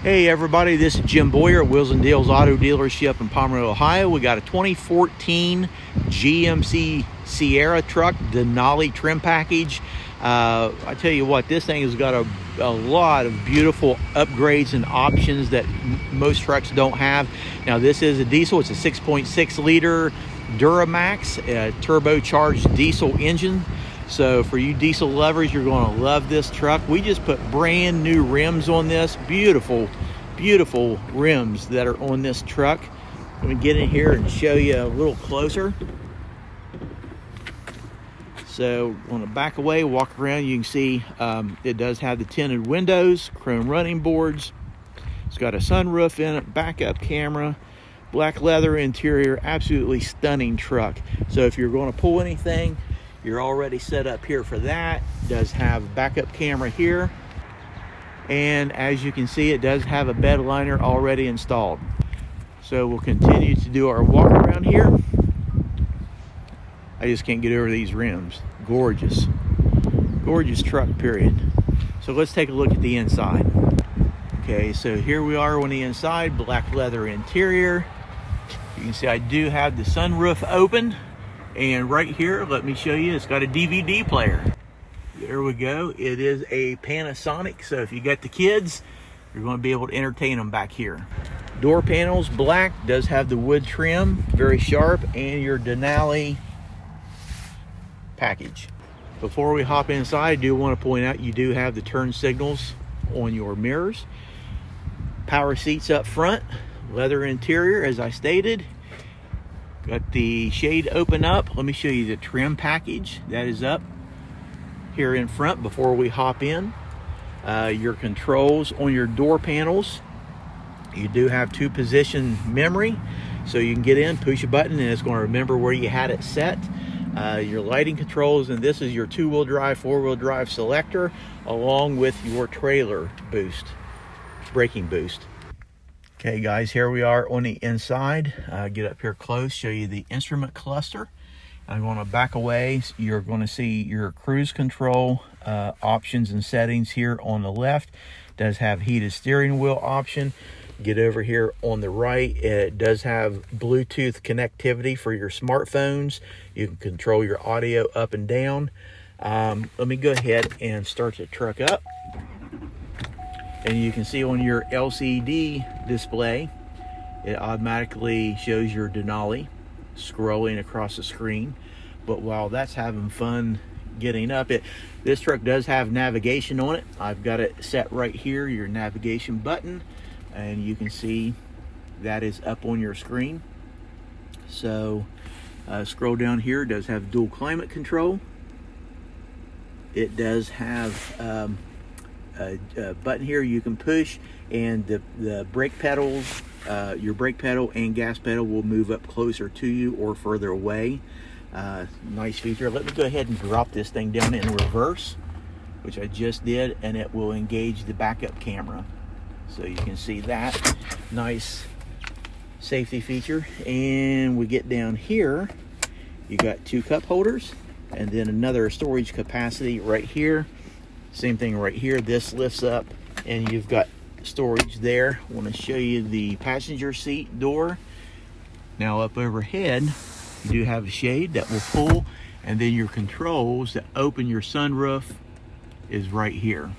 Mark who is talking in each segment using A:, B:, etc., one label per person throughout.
A: Hey everybody, this is Jim Boyer at Wheels and Deals Auto Dealership in Pomeroy, Ohio. We got a 2014 GMC SIERRA truck, Denali trim package. I tell you what, this thing has got a lot of beautiful upgrades and options that most trucks don't have. Now this is a diesel, it's a 6.6 liter Duramax turbocharged diesel engine. So for you diesel lovers, you're going to love this truck. We just put brand new rims on this. Beautiful rims that are on this truck. Let me get in here and show you a little closer. So on the back away, walk around, you can see it does have the tinted windows, chrome running boards. It's got a sunroof in it, backup camera, black leather interior, absolutely stunning truck. So if you're going to pull anything, you're already set up here for that. It does have backup camera here. And as you can see, it does have a bed liner already installed. So we'll continue to do our walk around here. I just can't get over these rims. Gorgeous truck, period. So let's take a look at the inside. Okay, so here we are on the inside, black leather interior. You can see I do have the sunroof open. And right here, let me show you, it's got a DVD player. There we go. It is a Panasonic, so if you got the kids, you're going to be able to entertain them back here. Door panels, black, does have the wood trim, very sharp, and your Denali package. Before we hop inside, I do want to point out you do have the turn signals on your mirrors. Power seats up front, leather interior, as I stated. Got the shade open up. Let me show you the trim package that is up here in front before we hop in. Your controls on your door panels. You do have 2-position memory, so you can get in, push a button, and it's going to remember where you had it set. Your lighting controls, and this is your 2-wheel drive, 4-wheel drive selector, along with your trailer boost, braking boost. Okay guys, here we are on the inside. Get up here close, show you the instrument cluster. I'm going to back away. You're going to see your cruise control options and settings here on the left. It does have heated steering wheel option. Get over here on the right. It does have Bluetooth connectivity for your smartphones. You can control your audio up and down. Let me go ahead and start the truck up. And you can see on your LCD display, it automatically shows your Denali scrolling across the screen. But while that's having fun getting up, this truck does have navigation on it. I've got it set right here, your navigation button, and you can see that is up on your screen. So scroll down here, it does have dual climate control. It does have a button here you can push, and the brake pedals, your brake pedal and gas pedal will move up closer to you or further away. Nice feature. Let me go ahead and drop this thing down in reverse, which I just did, and it will engage the backup camera. So you can see that nice safety feature. And we get down here, you got 2 cup holders and then another storage capacity right here. Same thing right here. This lifts up and you've got storage there. I want to show you the passenger seat door. Now up overhead, you do have a shade that will pull, and then your controls that open your sunroof is right here.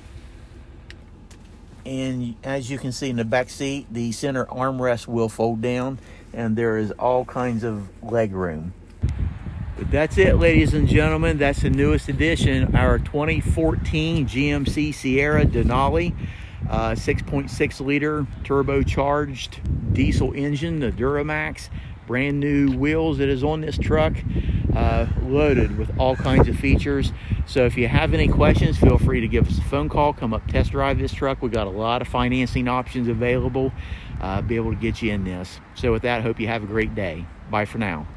A: And as you can see in the back seat, the center armrest will fold down, and there is all kinds of leg room. But that's it, ladies and gentlemen. That's the newest edition, our 2014 GMC SIERRA Denali 6.6 liter turbocharged diesel engine, the Duramax. Brand new wheels that is on this truck, loaded with all kinds of features. So if you have any questions, feel free to give us a phone call. Come up, test drive this truck. We got a lot of financing options available. Be able to get you in this. So with that, I hope you have a great day. Bye for now.